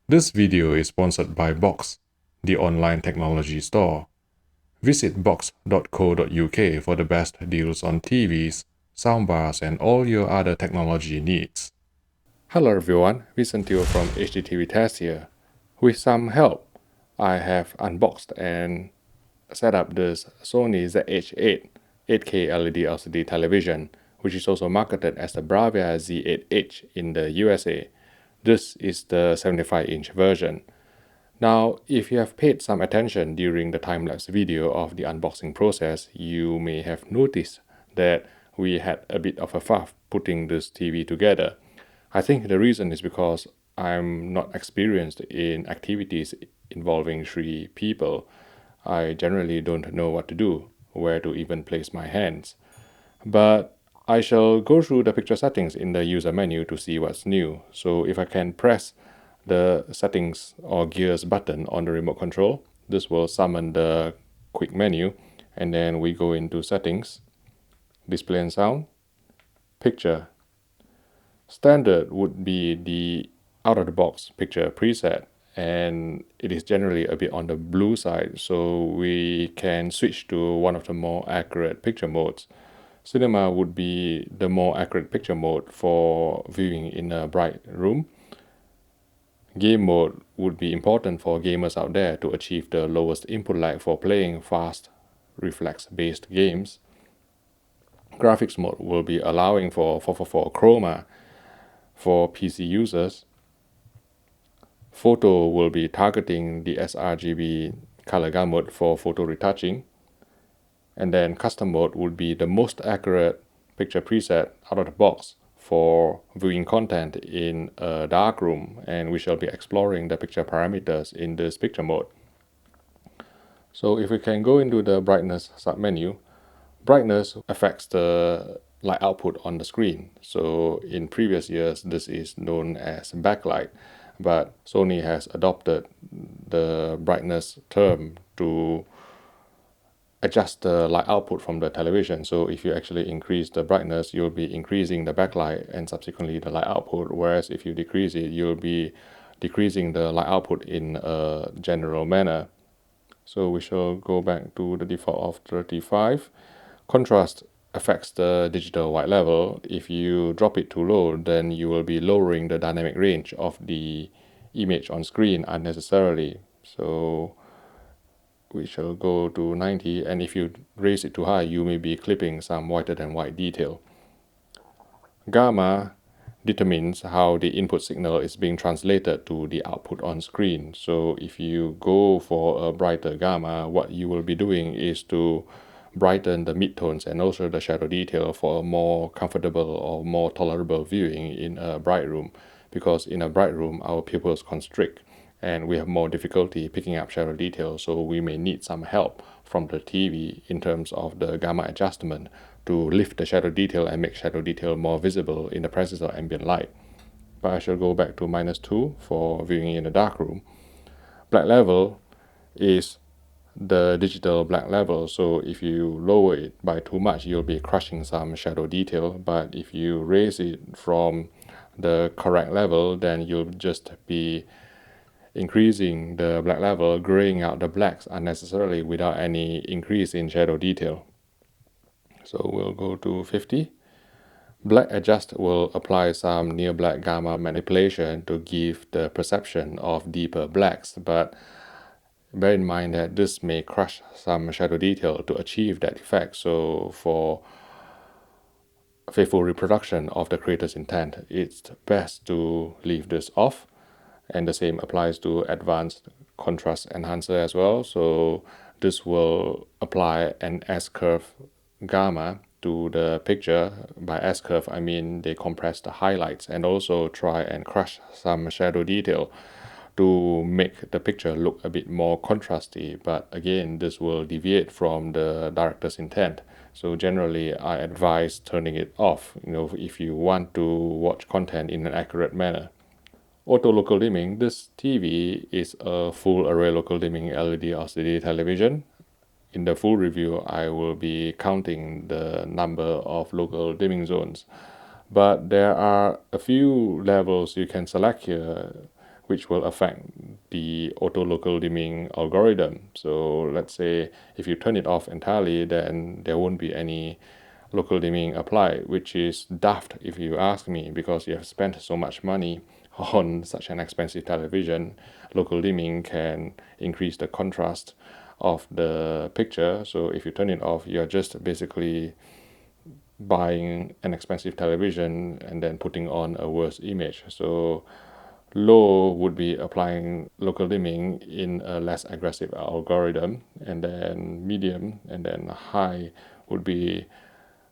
This video is sponsored by Box, the online technology store. Visit box.co.uk for the best deals on TVs, soundbars, and all your other technology needs. Hello everyone, Vincent Teo from HDTV Test here. With some help, I have unboxed and set up this Sony ZH8 8K LED LCD television, which is also marketed as the BRAVIA Z8H in the USA. This is the 75-inch version. Now, if you have paid some attention during the time-lapse video of the unboxing process, you may have noticed that we had a bit of a faff putting this TV together. I think the reason is because I'm not experienced in activities involving 3 people. I generally don't know what to do, where to even place my hands. But I shall go through the picture settings in the user menu to see what's new. So if I can press the settings or gears button on the remote control, this will summon the quick menu, and then we go into settings, display and sound, picture. Standard would be the out-of-the-box picture preset, and it is generally a bit on the blue side, so we can switch to one of the more accurate picture modes. Cinema would be the more accurate picture mode for viewing in a bright room. Game mode would be important for gamers out there to achieve the lowest input lag for playing fast, reflex-based games. Graphics mode will be allowing for 444 chroma for PC users. Photo will be targeting the sRGB color gamut for photo retouching. And then custom mode would be the most accurate picture preset out of the box for viewing content in a dark room, and we shall be exploring the picture parameters in this picture mode. So if we can go into the brightness submenu, brightness affects the light output on the screen. So in previous years, this is known as backlight, but Sony has adopted the brightness term to adjust the light output from the television. So if you actually increase the brightness, you'll be increasing the backlight and subsequently the light output, whereas if you decrease it, you'll be decreasing the light output in a general manner. So we shall go back to the default of 35. Contrast affects the digital white level. If you drop it too low, then you will be lowering the dynamic range of the image on screen unnecessarily. So we shall go to 90, and if you raise it too high, you may be clipping some whiter than white detail. Gamma determines how the input signal is being translated to the output on screen. So if you go for a brighter gamma, what you will be doing is to brighten the midtones and also the shadow detail for a more comfortable or more tolerable viewing in a bright room, because in a bright room our pupils constrict and we have more difficulty picking up shadow detail, so we may need some help from the TV in terms of the gamma adjustment to lift the shadow detail and make shadow detail more visible in the presence of ambient light. But I shall go back to -2 for viewing in a dark room. Black level is the digital black level, so if you lower it by too much, you'll be crushing some shadow detail, but if you raise it from the correct level, then you'll just be increasing the black level, graying out the blacks unnecessarily without any increase in shadow detail. So we'll go to 50. Black adjust will apply some near black gamma manipulation to give the perception of deeper blacks, but bear in mind that this may crush some shadow detail to achieve that effect. So for faithful reproduction of the creator's intent, it's best to leave this off. And the same applies to advanced contrast enhancer as well. So this will apply an S-curve gamma to the picture. By S-curve, I mean they compress the highlights and also try and crush some shadow detail to make the picture look a bit more contrasty. But again, this will deviate from the director's intent. So generally, I advise turning it off, if you want to watch content in an accurate manner. Auto local dimming. This TV is a full array local dimming LED LCD television. In the full review, I will be counting the number of local dimming zones. But there are a few levels you can select here, which will affect the auto local dimming algorithm. So let's say if you turn it off entirely, then there won't be any local dimming applied, which is daft if you ask me, because you have spent so much money on such an expensive television. Local dimming can increase the contrast of the picture. So if you turn it off, you're just basically buying an expensive television and then putting on a worse image. So low would be applying local dimming in a less aggressive algorithm, and then medium and then high would be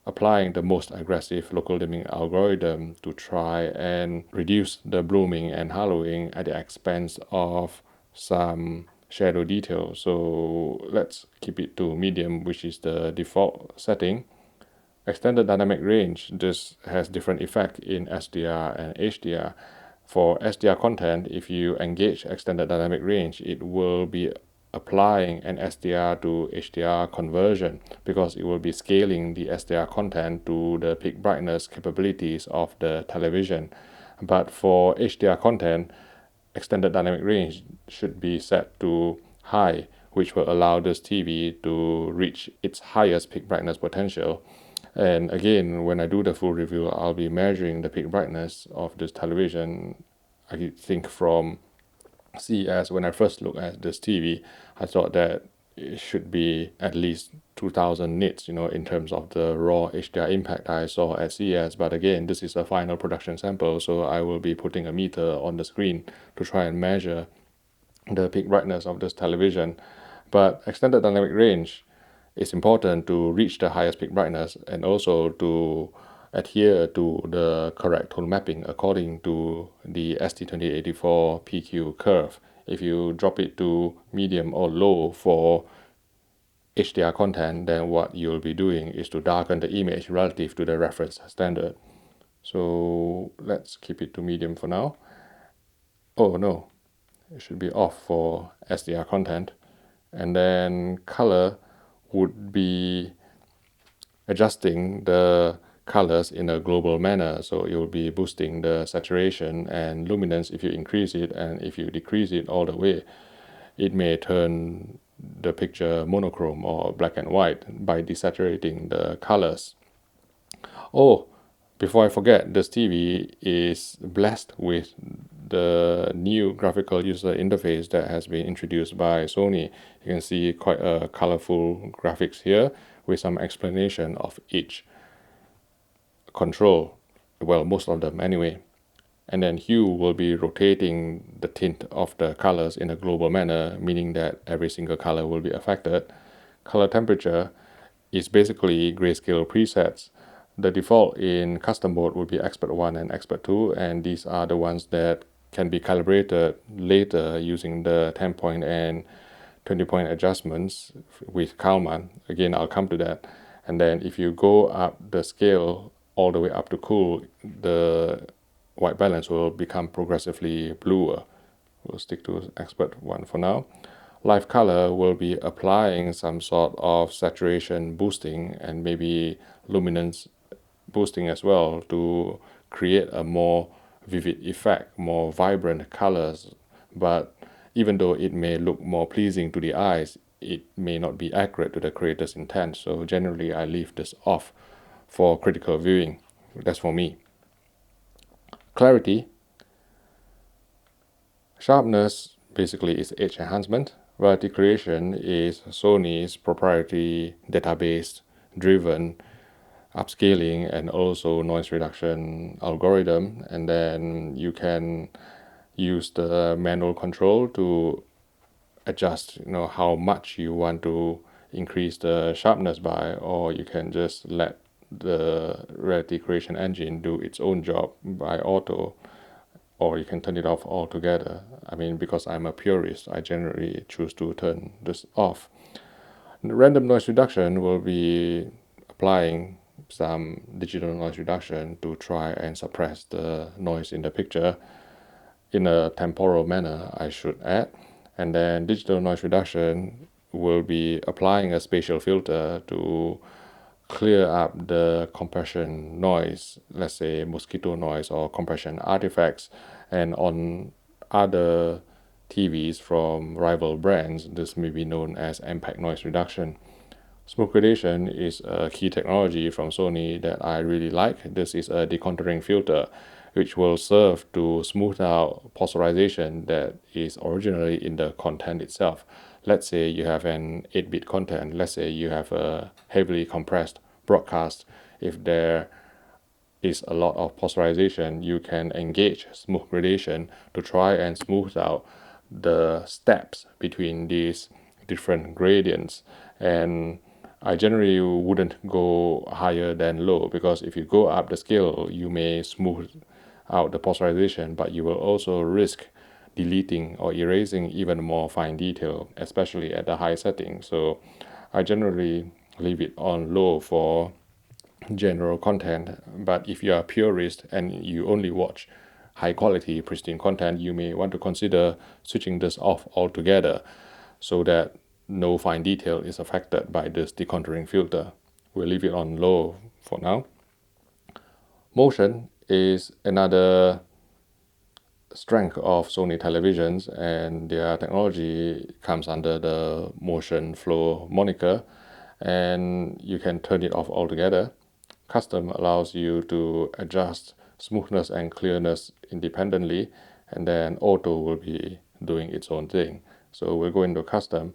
applying the most aggressive local dimming algorithm to try and reduce the blooming and haloing at the expense of some shadow detail. So let's keep it to medium, which is the default setting. Extended dynamic range just has different effect in SDR and HDR. For SDR content, if you engage extended dynamic range, it will be applying an SDR to HDR conversion, because it will be scaling the SDR content to the peak brightness capabilities of the television. But for HDR content, extended dynamic range should be set to high, which will allow this TV to reach its highest peak brightness potential. And again, when I do the full review, I'll be measuring the peak brightness of this television. I think from CES, when I first looked at this TV, I thought that it should be at least 2000 nits, in terms of the raw HDR impact I saw at CES. But again, this is a final production sample, so I will be putting a meter on the screen to try and measure the peak brightness of this television. But extended dynamic range is important to reach the highest peak brightness, and also to adhere to the correct tone mapping according to the ST2084 PQ curve. If you drop it to medium or low for HDR content, then what you'll be doing is to darken the image relative to the reference standard. So let's keep it to medium for now. Oh no, it should be off for SDR content. And then color would be adjusting the colors in a global manner. So you'll be boosting the saturation and luminance if you increase it, and if you decrease it all the way, it may turn the picture monochrome or black and white by desaturating the colors. Oh, before I forget, this TV is blessed with the new graphical user interface that has been introduced by Sony. You can see quite a colorful graphics here with some explanation of each control, well, most of them anyway. And then hue will be rotating the tint of the colors in a global manner, meaning that every single color will be affected. Color temperature is basically grayscale presets. The default in custom mode would be expert 1 and expert 2, and these are the ones that can be calibrated later using the 10-point and 20-point adjustments with Kalman. Again, I'll come to that. And then if you go up the scale all the way up to cool, the white balance will become progressively bluer. We'll stick to expert 1 for now. Live color will be applying some sort of saturation boosting and maybe luminance boosting as well to create a more vivid effect, more vibrant colors. But even though it may look more pleasing to the eyes, it may not be accurate to the creator's intent. So generally I leave this off for critical viewing. That's for me. Clarity. Sharpness basically is edge enhancement. Variety creation is Sony's proprietary database driven upscaling and also noise reduction algorithm. And then you can use the manual control to adjust how much you want to increase the sharpness by, or you can just let the reality creation engine do its own job by auto, or you can turn it off altogether. I mean, because I'm a purist, I generally choose to turn this off. Random noise reduction will be applying some digital noise reduction to try and suppress the noise in the picture in a temporal manner, I should add. And then digital noise reduction will be applying a spatial filter to clear up the compression noise, let's say mosquito noise or compression artifacts. And on other TVs from rival brands, this may be known as impact noise reduction. Smoke gradation is a key technology from Sony that I really like. This is a decontouring filter which will serve to smooth out polarization that is originally in the content itself. Let's say you have an 8-bit content, let's say you have a heavily compressed broadcast. If there is a lot of polarization, you can engage smoke gradation to try and smooth out the steps between these different gradients. And I generally wouldn't go higher than low, because if you go up the scale, you may smooth out the polarization, but you will also risk deleting or erasing even more fine detail, especially at the high setting. So I generally leave it on low for general content, but if you are a purist and you only watch high quality pristine content, you may want to consider switching this off altogether so that no fine detail is affected by this decontouring filter. We'll leave it on low for now. Motion is another strength of Sony televisions, and their technology comes under the motion flow moniker, and you can turn it off altogether. Custom allows you to adjust smoothness and clearness independently, and then auto will be doing its own thing. So we'll go into custom.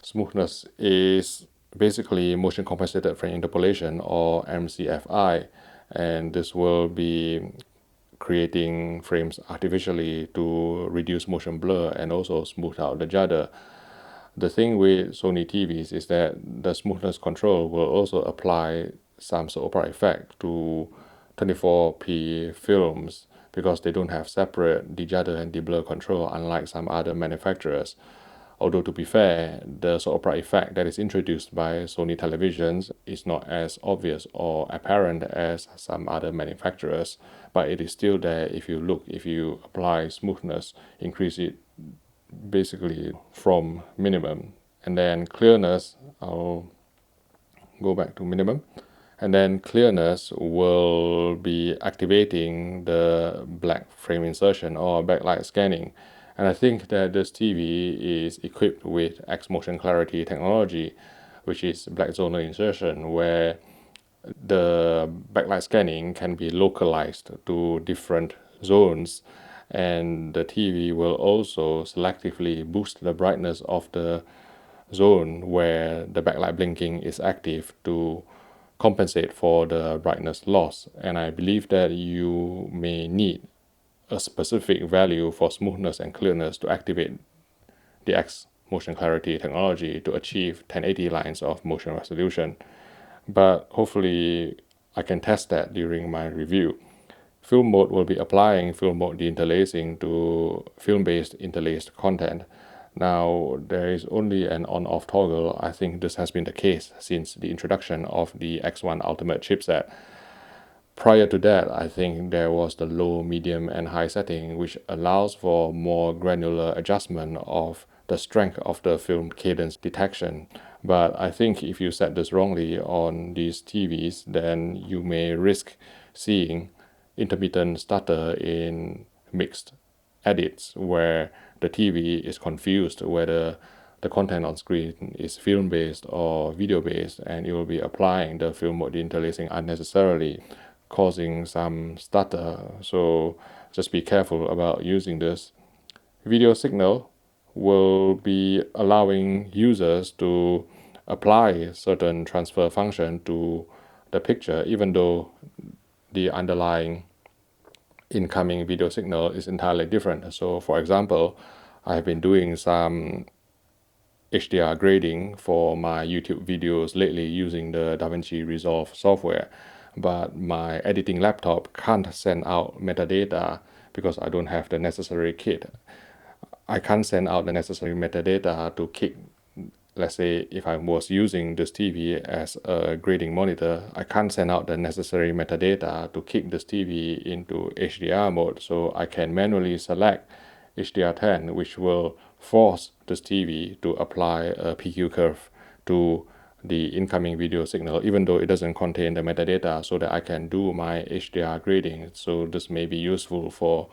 Smoothness is basically motion compensated frame interpolation, or MCFI, and this will be creating frames artificially to reduce motion blur and also smooth out the judder. The thing with Sony TVs is that the smoothness control will also apply some soap opera effect to 24p films, because they don't have separate de-judder and de-blur control, unlike some other manufacturers. Although, to be fair, the soap opera effect that is introduced by Sony televisions is not as obvious or apparent as some other manufacturers, but it is still there if you apply smoothness, increase it basically from minimum. And then clearness, I'll go back to minimum. And then clearness will be activating the black frame insertion or backlight scanning. And I think that this TV is equipped with X motion clarity technology, which is black zonal insertion, where the backlight scanning can be localized to different zones, and the TV will also selectively boost the brightness of the zone where the backlight blinking is active to compensate for the brightness loss. And I believe that you may need a specific value for smoothness and clearness to activate the X motion clarity technology to achieve 1080 lines of motion resolution. But hopefully I can test that during my review. Film mode will be applying film mode deinterlacing to film-based interlaced content. Now, there is only an on-off toggle. I think this has been the case since the introduction of the X1 Ultimate chipset. Prior to that, I think there was the low, medium, and high setting, which allows for more granular adjustment of the strength of the film cadence detection. But I think if you set this wrongly on these TVs, then you may risk seeing intermittent stutter in mixed edits, where the TV is confused whether the content on screen is film-based or video-based, and it will be applying the film mode interlacing unnecessarily, causing some stutter. So just be careful about using this. Video signal will be allowing users to apply certain transfer function to the picture, even though the underlying incoming video signal is entirely different. So for example, I have been doing some HDR grading for my YouTube videos lately using the DaVinci Resolve software, but my editing laptop can't send out metadata because I don't have the necessary kit. I can't send out the necessary metadata to kick. Let's say if I was using this TV as a grading monitor, I can't send out the necessary metadata to kick this TV into HDR mode, so I can manually select HDR10, which will force this TV to apply a PQ curve to the incoming video signal, even though it doesn't contain the metadata, so that I can do my HDR grading. So this may be useful for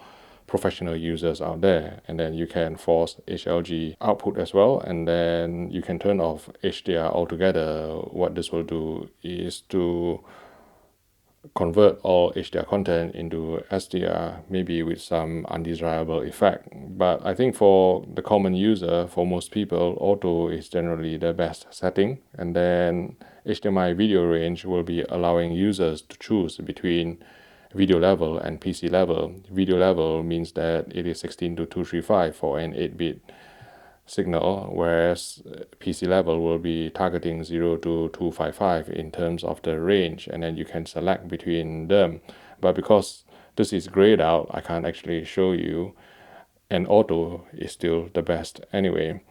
professional users out there. And then you can force HLG output as well, and then you can turn off HDR altogether. What this will do is to convert all HDR content into SDR, maybe with some undesirable effect. But I think for the common user, for most people, auto is generally the best setting. And then HDMI video range will be allowing users to choose between video level and PC level. Video level means that it is 16 to 235 for an 8-bit signal, whereas PC level will be targeting 0 to 255 in terms of the range, and then you can select between them. But because this is grayed out, I can't actually show you, and auto is still the best anyway.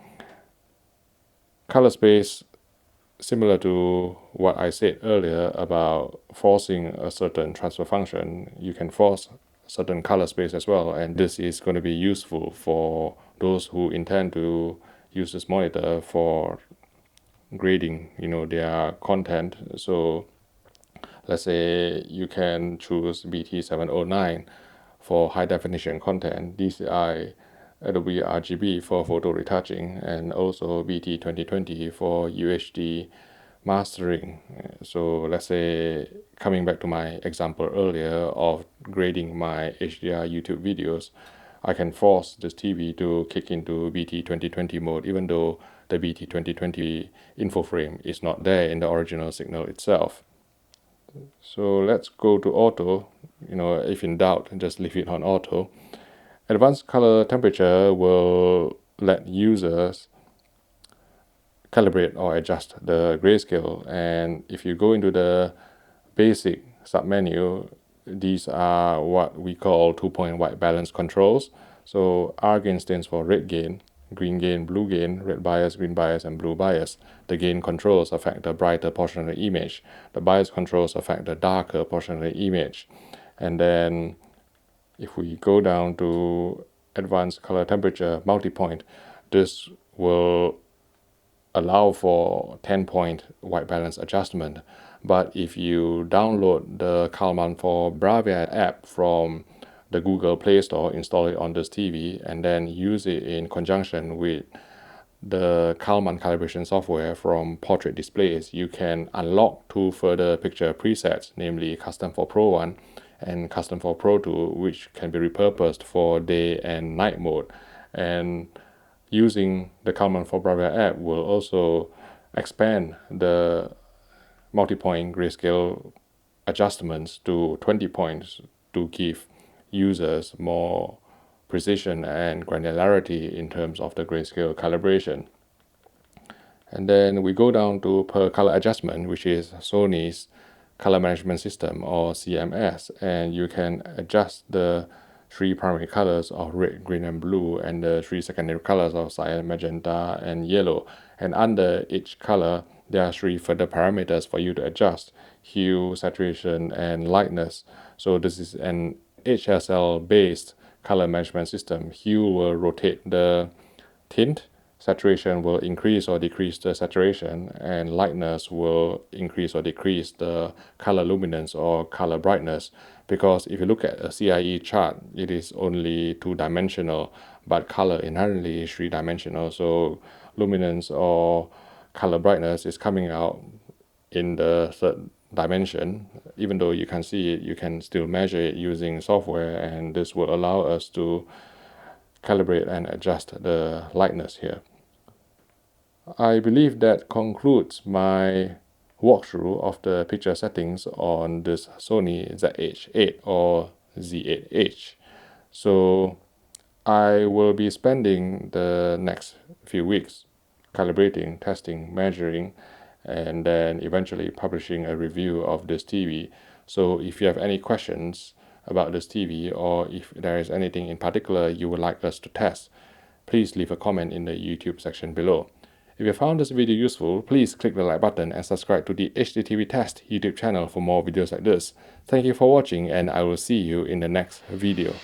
Color space, similar to what I said earlier about forcing a certain transfer function, you can force certain color space as well, and this is going to be useful for those who intend to use this monitor for grading, their content. So let's say you can choose BT709 for high definition content, DCI Adobe RGB for photo retouching, and also BT2020 for UHD mastering. So let's say, coming back to my example earlier of grading my HDR YouTube videos, I can force this TV to kick into BT2020 mode, even though the BT2020 info frame is not there in the original signal itself. So let's go to auto. If in doubt, just leave it on auto. Advanced color temperature will let users calibrate or adjust the grayscale, and if you go into the basic submenu, these are what we call 2-point white balance controls. So R gain stands for red gain, green gain, blue gain, red bias, green bias, and blue bias. The gain controls affect the brighter portion of the image. The bias controls affect the darker portion of the image. And then if we go down to advanced color temperature multi-point, this will allow for 10-point white balance adjustment. But if you download the Kalman for BRAVIA app from the Google Play Store, install it on this TV, and then use it in conjunction with the Kalman calibration software from Portrait Displays, you can unlock two further picture presets, namely Custom for Pro 1 and Custom for Pro 2, which can be repurposed for day and night mode. And using the Kalman for BRAVIA app will also expand the multi-point grayscale adjustments to 20 points to give users more precision and granularity in terms of the grayscale calibration. And then we go down to per color adjustment, which is Sony's color management system, or CMS, and you can adjust the 3 primary colors of red, green, and blue, and the 3 secondary colors of cyan, magenta, and yellow. And under each color, there are 3 further parameters for you to adjust: hue, saturation, and lightness. So this is an HSL based color management system. Hue will rotate the tint, saturation will increase or decrease the saturation, and lightness will increase or decrease the color luminance or color brightness. Because if you look at a CIE chart, it is only 2-dimensional, but color inherently is 3-dimensional. So luminance or color brightness is coming out in the third dimension. Even though you can see it, you can still measure it using software, and this will allow us to calibrate and adjust the lightness here. I believe that concludes my walkthrough of the picture settings on this Sony ZH8 or Z8H. So I will be spending the next few weeks calibrating, testing, measuring, and then eventually publishing a review of this TV. So if you have any questions about this TV, or if there is anything in particular you would like us to test, please leave a comment in the YouTube section below. If you found this video useful, please click the like button and subscribe to the HDTV Test YouTube channel for more videos like this. Thank you for watching, and I will see you in the next video.